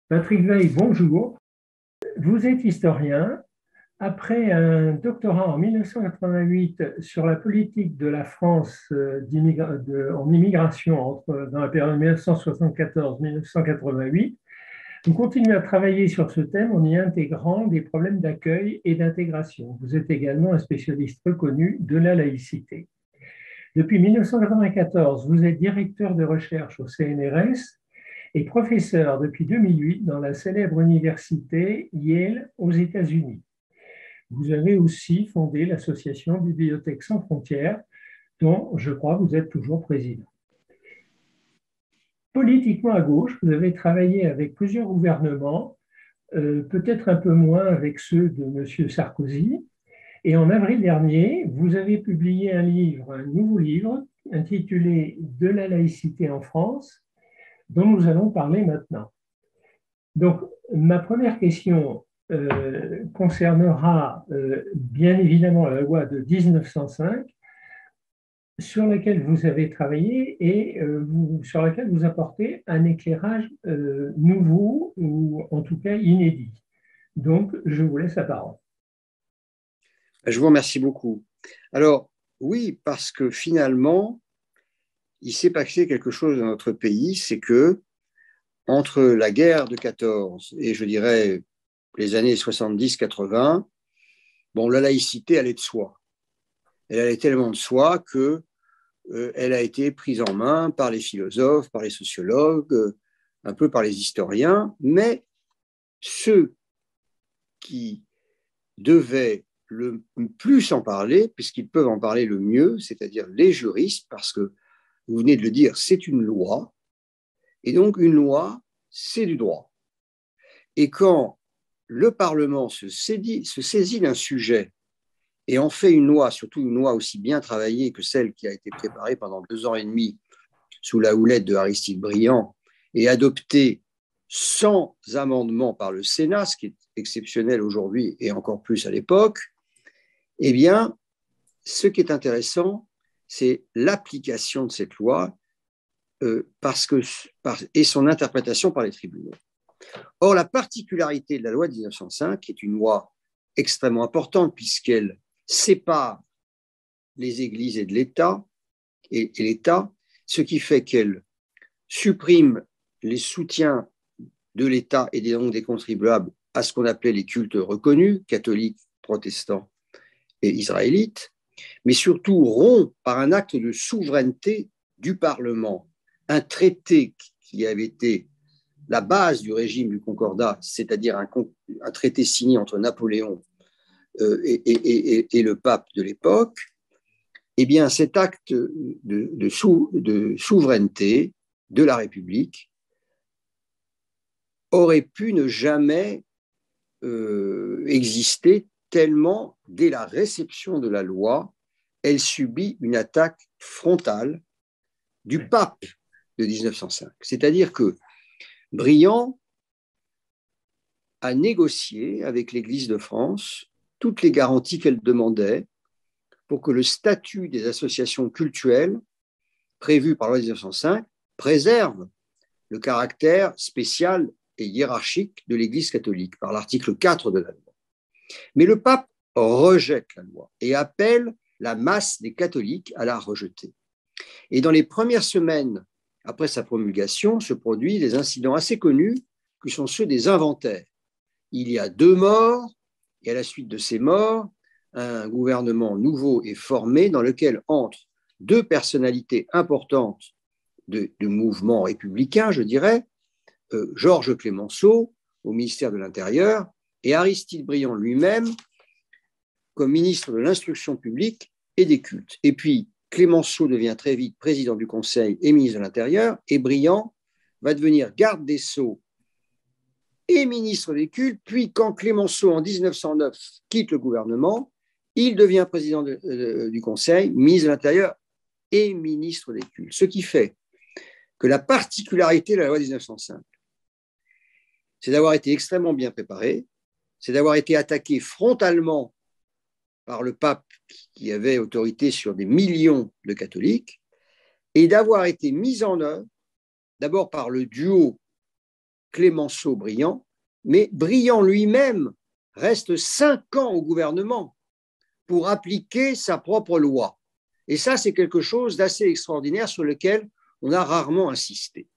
Patrick Veil, bonjour. Vous êtes historien. Après un doctorat en 1988 sur la politique de la France en immigration dans la période 1974-1988, vous continuez à travailler sur ce thème en y intégrant des problèmes d'accueil et d'intégration. Vous êtes également un spécialiste reconnu de la laïcité. Depuis 1994, vous êtes directeur de recherche au CNRS et professeur depuis 2008 dans la célèbre université Yale aux États-Unis. Vous avez aussi fondé l'association Bibliothèques sans frontières, dont je crois vous êtes toujours président. Politiquement à gauche, vous avez travaillé avec plusieurs gouvernements, peut-être un peu moins avec ceux de M. Sarkozy. Et en avril dernier, vous avez publié un nouveau livre intitulé De la laïcité en France, dont nous allons parler maintenant. Donc, ma première question concernera bien évidemment la loi de 1905 sur laquelle vous avez travaillé et sur laquelle vous apportez un éclairage nouveau ou en tout cas inédit. Donc, je vous laisse la parole. Je vous remercie beaucoup. Alors, oui, parce que finalement, il s'est passé quelque chose dans notre pays, c'est que entre la guerre de 14 et je dirais les années 70-80, bon, la laïcité allait de soi. Elle allait tellement de soi que elle a été prise en main par les philosophes, par les sociologues, un peu par les historiens, mais ceux qui devaient le plus en parler, puisqu'ils peuvent en parler le mieux, c'est-à-dire les juristes, parce que vous venez de le dire, c'est une loi, et donc une loi, c'est du droit. Et quand le Parlement se saisit d'un sujet et en fait une loi, surtout une loi aussi bien travaillée que celle qui a été préparée pendant 2 ans et demi sous la houlette de Aristide Briand et adoptée sans amendement par le Sénat, ce qui est exceptionnel aujourd'hui et encore plus à l'époque, eh bien, ce qui est intéressant, c'est l'application de cette loi et son interprétation par les tribunaux. Or, la particularité de la loi de 1905, qui est une loi extrêmement importante puisqu'elle sépare les églises et l'État, ce qui fait qu'elle supprime les soutiens de l'État et donc des contribuables à ce qu'on appelait les cultes reconnus, catholiques, protestants et israélites, mais surtout rompt par un acte de souveraineté du Parlement un traité qui avait été la base du régime du Concordat, c'est-à-dire un traité signé entre Napoléon et le pape de l'époque. Eh bien, cet acte de souveraineté de la République aurait pu ne jamais exister tellement, dès la réception de la loi, elle subit une attaque frontale du pape de 1905. C'est-à-dire que Briand a négocié avec l'Église de France toutes les garanties qu'elle demandait pour que le statut des associations cultuelles prévu par la loi de 1905 préserve le caractère spécial et hiérarchique de l'Église catholique par l'article 4 de la loi. Mais le pape rejette la loi et appelle la masse des catholiques à la rejeter. Et dans les premières semaines après sa promulgation se produisent des incidents assez connus qui sont ceux des inventaires. Il y a 2 morts et à la suite de ces morts, un gouvernement nouveau est formé dans lequel entrent 2 personnalités importantes de mouvements républicains, je dirais, Georges Clemenceau au ministère de l'Intérieur et Aristide Briand lui-même comme ministre de l'Instruction publique et des cultes. Et puis, Clemenceau devient très vite président du Conseil et ministre de l'Intérieur, et Briand va devenir garde des Sceaux et ministre des cultes, puis quand Clemenceau, en 1909, quitte le gouvernement, il devient président du Conseil, ministre de l'Intérieur et ministre des cultes. Ce qui fait que la particularité de la loi 1905, c'est d'avoir été extrêmement bien préparée, c'est d'avoir été attaqué frontalement par le pape qui avait autorité sur des millions de catholiques, et d'avoir été mise en œuvre d'abord par le duo Clémenceau-Briand, mais Briand lui-même reste 5 ans au gouvernement pour appliquer sa propre loi. Et ça, c'est quelque chose d'assez extraordinaire sur lequel on a rarement insisté.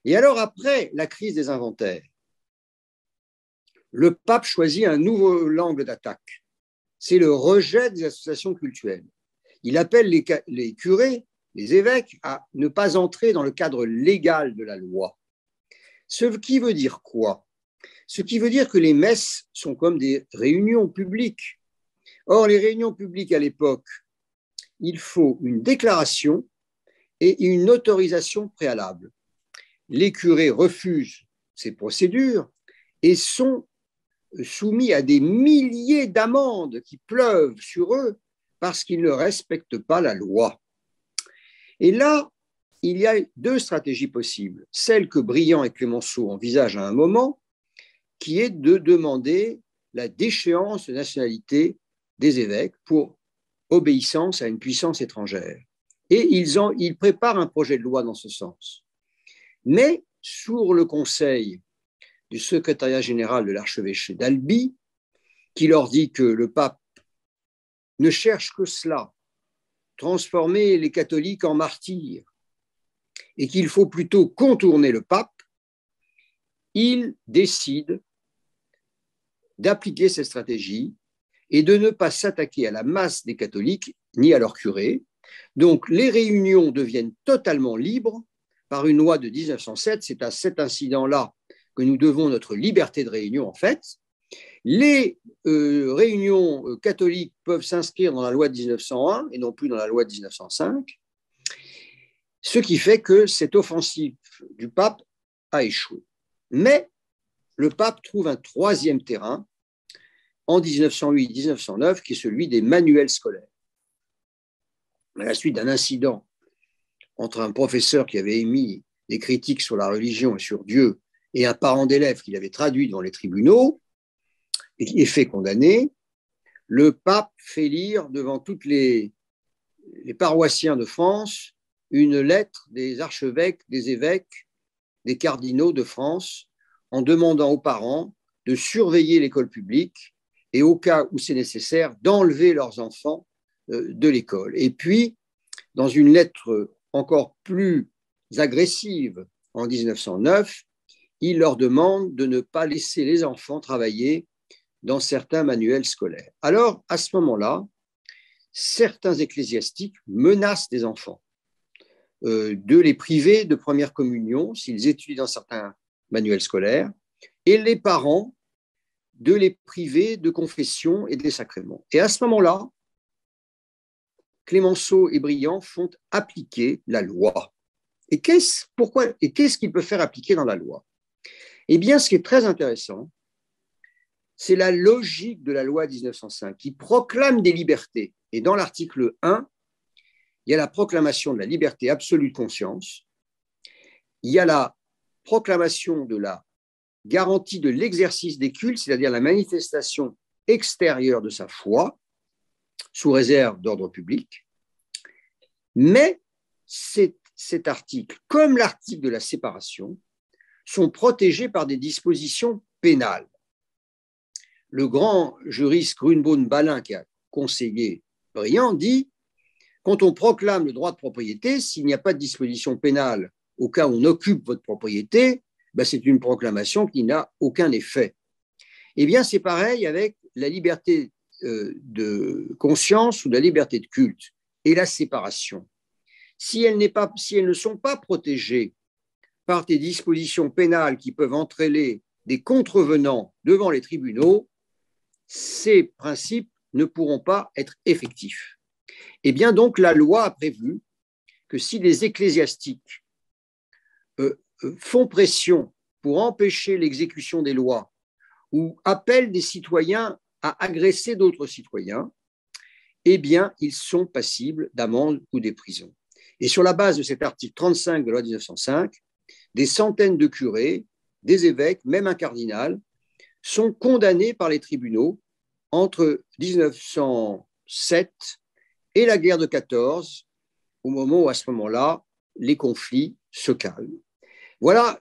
Et alors, après la crise des inventaires, le pape choisit un nouveau angle d'attaque. C'est le rejet des associations cultuelles. Il appelle les curés, les évêques, à ne pas entrer dans le cadre légal de la loi. Ce qui veut dire quoi? Ce qui veut dire que les messes sont comme des réunions publiques. Or, les réunions publiques à l'époque, il faut une déclaration et une autorisation préalable. Les curés refusent ces procédures et sont soumis à des milliers d'amendes qui pleuvent sur eux parce qu'ils ne respectent pas la loi. Et là, il y a 2 stratégies possibles. Celle que Briand et Clémenceau envisagent à un moment, qui est de demander la déchéance de nationalité des évêques pour obéissance à une puissance étrangère. Et ils préparent un projet de loi dans ce sens. Mais sur le conseil du secrétariat général de l'archevêché d'Albi, qui leur dit que le pape ne cherche que cela, transformer les catholiques en martyrs, et qu'il faut plutôt contourner le pape, il décide d'appliquer cette stratégie et de ne pas s'attaquer à la masse des catholiques ni à leurs curés. Donc les réunions deviennent totalement libres par une loi de 1907. C'est à cet incident-là que nous devons notre liberté de réunion en fait. Les réunions catholiques peuvent s'inscrire dans la loi de 1901 et non plus dans la loi de 1905, ce qui fait que cette offensive du pape a échoué. Mais le pape trouve un 3e terrain en 1908-1909, qui est celui des manuels scolaires. À la suite d'un incident entre un professeur qui avait émis des critiques sur la religion et sur Dieu et un parent d'élève qu'il avait traduit devant les tribunaux et qui est fait condamner, le pape fait lire devant tous les paroissiens de France une lettre des archevêques, des évêques, des cardinaux de France en demandant aux parents de surveiller l'école publique et au cas où c'est nécessaire, d'enlever leurs enfants de l'école. Et puis, dans une lettre encore plus agressive en 1909, il leur demande de ne pas laisser les enfants travailler dans certains manuels scolaires. Alors, à ce moment-là, certains ecclésiastiques menacent des enfants de les priver de première communion s'ils étudient dans certains manuels scolaires, et les parents de les priver de confession et des sacrements. Et à ce moment-là, Clémenceau et Briand font appliquer la loi. Et qu'est-ce qu'ils peuvent faire appliquer dans la loi? Eh bien, ce qui est très intéressant, c'est la logique de la loi 1905 qui proclame des libertés. Et dans l'article 1, il y a la proclamation de la liberté absolue de conscience, il y a la proclamation de la garantie de l'exercice des cultes, c'est-à-dire la manifestation extérieure de sa foi, sous réserve d'ordre public. Mais cet article, comme l'article de la séparation, sont protégés par des dispositions pénales. Le grand juriste Grunbaum-Balin, qui a conseillé Briand, dit « Quand on proclame le droit de propriété, s'il n'y a pas de disposition pénale au cas où on occupe votre propriété, ben c'est une proclamation qui n'a aucun effet. » Eh bien, c'est pareil avec la liberté de conscience ou la liberté de culte et la séparation. Si elles ne sont pas protégées par des dispositions pénales qui peuvent entraîner des contrevenants devant les tribunaux, ces principes ne pourront pas être effectifs. Eh bien, donc, la loi a prévu que si les ecclésiastiques font pression pour empêcher l'exécution des lois ou appellent des citoyens à agresser d'autres citoyens, eh bien, ils sont passibles d'amende ou des prisons. Et sur la base de cet article 35 de la loi 1905, des centaines de curés, des évêques, même un cardinal, sont condamnés par les tribunaux entre 1907 et la guerre de 14, au moment où, à ce moment-là, les conflits se calment. Voilà,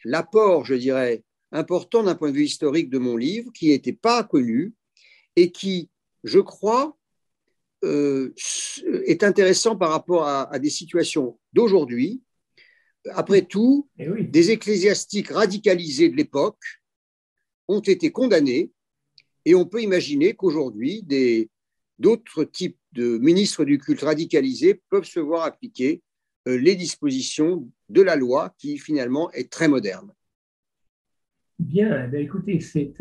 l'apport, je dirais, important d'un point de vue historique de mon livre, qui n'était pas connu et qui, je crois, est intéressant par rapport à des situations d'aujourd'hui. Après tout, oui. des ecclésiastiques radicalisés de l'époque ont été condamnés et on peut imaginer qu'aujourd'hui, d'autres types de ministres du culte radicalisés peuvent se voir appliquer les dispositions de la loi qui finalement est très moderne. Bien, eh écoutez, c'est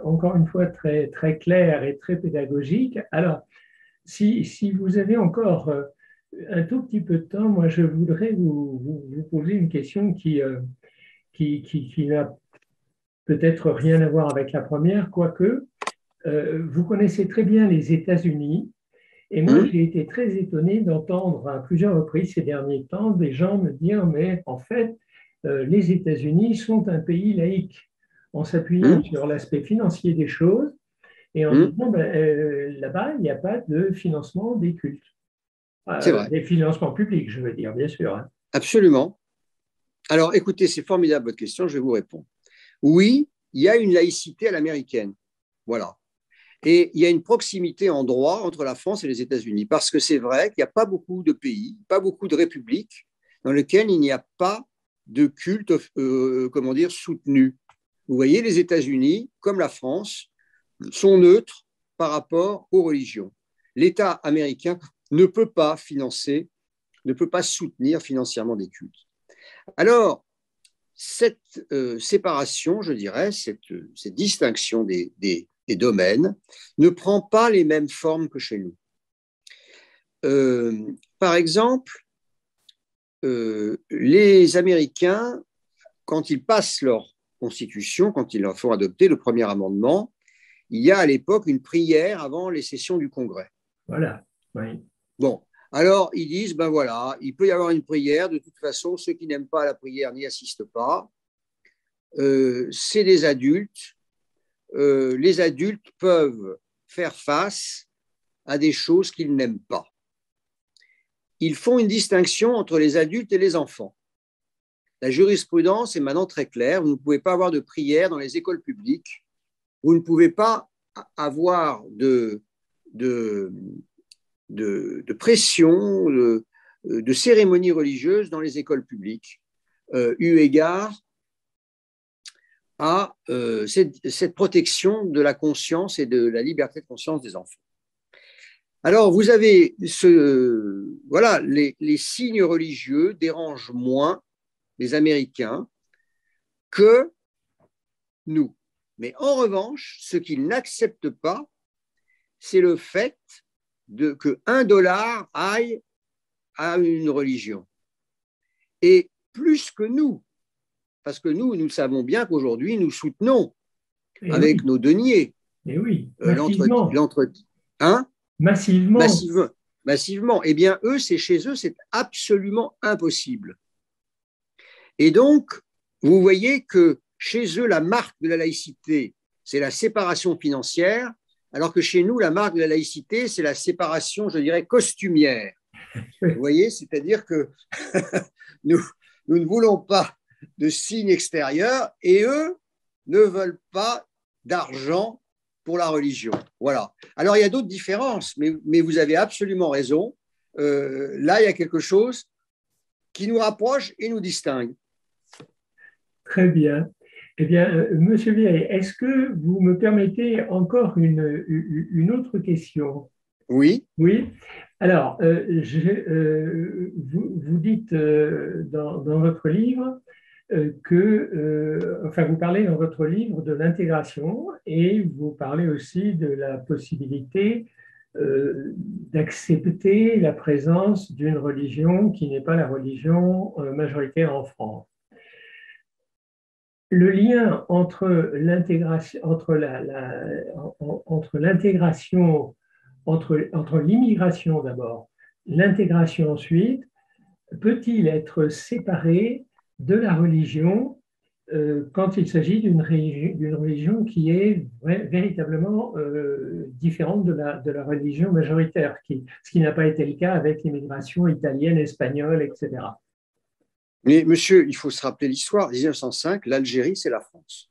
encore une fois très, très clair et très pédagogique. Alors, si vous avez encore un tout petit peu de temps, moi je voudrais vous poser une question qui n'a peut-être rien à voir avec la première, quoique vous connaissez très bien les États-Unis. Et moi, j'ai été très étonné d'entendre à plusieurs reprises ces derniers temps des gens me dire, mais en fait, les États-Unis sont un pays laïque, en s'appuyant sur l'aspect financier des choses et en disant, là-bas, il n'y a pas de financement des cultes. C'est vrai. Des financements publics, je veux dire, bien sûr. Hein. Absolument. Alors, écoutez, c'est formidable votre question, je vais vous répondre. Oui, il y a une laïcité à l'américaine. Voilà. Et il y a une proximité en droit entre la France et les États-Unis, parce que c'est vrai qu'il n'y a pas beaucoup de pays, pas beaucoup de républiques dans lesquelles il n'y a pas de culte, comment dire, soutenu. Vous voyez, les États-Unis, comme la France, sont neutres par rapport aux religions. L'État américain ne peut pas financer, ne peut pas soutenir financièrement des cultes. Alors, cette séparation, je dirais, cette distinction des domaines ne prend pas les mêmes formes que chez nous. Par exemple, les Américains, quand ils passent leur constitution, quand ils leur font adopter le premier amendement, il y a à l'époque une prière avant les sessions du Congrès. Voilà, oui. Bon, alors ils disent, ben voilà, il peut y avoir une prière, de toute façon, ceux qui n'aiment pas la prière n'y assistent pas. C'est des adultes. Les adultes peuvent faire face à des choses qu'ils n'aiment pas. Ils font une distinction entre les adultes et les enfants. La jurisprudence est maintenant très claire. Vous ne pouvez pas avoir de prière dans les écoles publiques. Vous ne pouvez pas avoir de pression, de cérémonies religieuses dans les écoles publiques, eu égard à cette protection de la conscience et de la liberté de conscience des enfants. Alors, vous avez voilà, les signes religieux dérangent moins les Américains que nous. Mais en revanche, ce qu'ils n'acceptent pas, c'est le fait que $1 aille à une religion. Et plus que nous, parce que nous savons bien qu'aujourd'hui, nous soutenons avec nos deniers massivement. Hein Massivement. Massivement. Eh bien, chez eux, c'est absolument impossible. Et donc, vous voyez que chez eux, la marque de la laïcité, c'est la séparation financière, alors que chez nous, la marque de la laïcité, c'est la séparation, je dirais, costumière. Vous voyez, c'est-à-dire que nous ne voulons pas de signes extérieurs et eux ne veulent pas d'argent pour la religion. Voilà. Alors, il y a d'autres différences, mais vous avez absolument raison. Là, il y a quelque chose qui nous rapproche et nous distingue. Très bien. Eh bien, Monsieur Vieille, est-ce que vous me permettez encore une autre question? Oui. Oui. Alors, vous dites dans votre livre vous parlez dans votre livre de l'intégration et vous parlez aussi de la possibilité d'accepter la présence d'une religion qui n'est pas la religion majoritaire en France. Le lien entre l'intégration, entre l'immigration d'abord, l'intégration ensuite, peut-il être séparé de la religion quand il s'agit d'une religion qui est véritablement différente de la religion majoritaire, ce qui n'a pas été le cas avec l'immigration italienne, espagnole, etc. Mais monsieur, il faut se rappeler l'histoire. 1905, l'Algérie, c'est la France.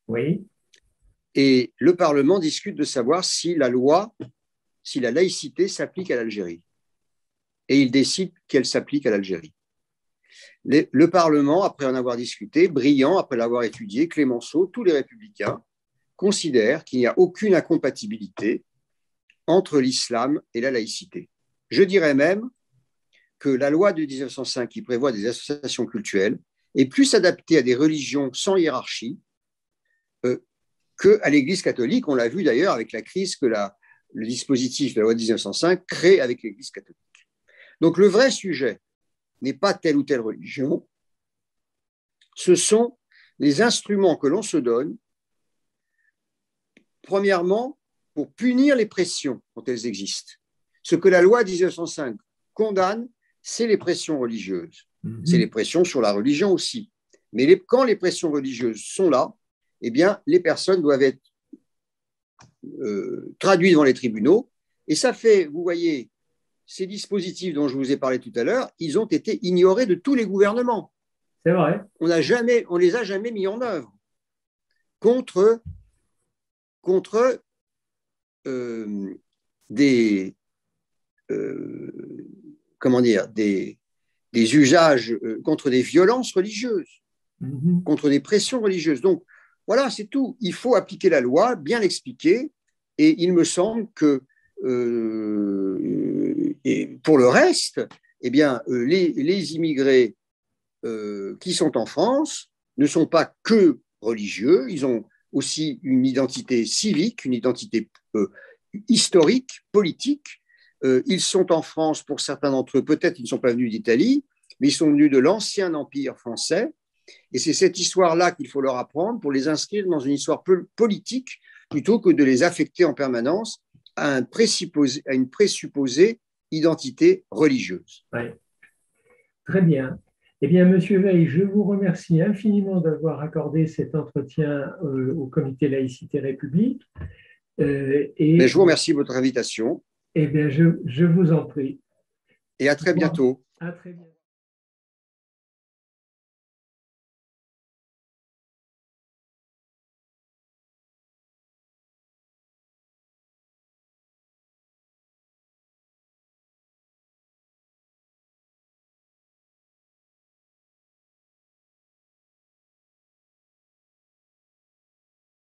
Oui. Et le Parlement discute de savoir si la loi, si la laïcité s'applique à l'Algérie. Et il décide qu'elle s'applique à l'Algérie. Le Parlement, après en avoir discuté, Briand, après l'avoir étudié, Clémenceau, tous les républicains considèrent qu'il n'y a aucune incompatibilité entre l'islam et la laïcité. Je dirais même que la loi de 1905, qui prévoit des associations cultuelles, est plus adaptée à des religions sans hiérarchie qu'à l'Église catholique. On l'a vu d'ailleurs avec la crise que le dispositif de la loi de 1905 crée avec l'Église catholique. Donc le vrai sujet n'est pas telle ou telle religion, ce sont les instruments que l'on se donne, premièrement, pour punir les pressions quand elles existent. Ce que la loi de 1905 condamne, c'est les pressions religieuses. C'est les pressions sur la religion aussi. Mais quand les pressions religieuses sont là, eh bien, les personnes doivent être traduites devant les tribunaux. Et ça fait, vous voyez, ces dispositifs dont je vous ai parlé tout à l'heure, ils ont été ignorés de tous les gouvernements. C'est vrai. On les a jamais mis en œuvre contre des usages, contre des violences religieuses, contre des pressions religieuses. Donc, voilà, c'est tout. Il faut appliquer la loi, bien l'expliquer, et il me semble que et pour le reste, eh bien, les immigrés qui sont en France ne sont pas que religieux, ils ont aussi une identité civique, une identité historique, politique. Ils sont en France, pour certains d'entre eux, peut-être ils ne sont pas venus d'Italie, mais ils sont venus de l'ancien empire français. Et c'est cette histoire-là qu'il faut leur apprendre pour les inscrire dans une histoire politique plutôt que de les affecter en permanence à une présupposée identité religieuse. Oui. Très bien. Eh bien, Monsieur Veil, je vous remercie infiniment d'avoir accordé cet entretien au Comité Laïcité République. Mais je vous remercie de votre invitation. Eh bien, je vous en prie. Et à très bientôt. À très bientôt.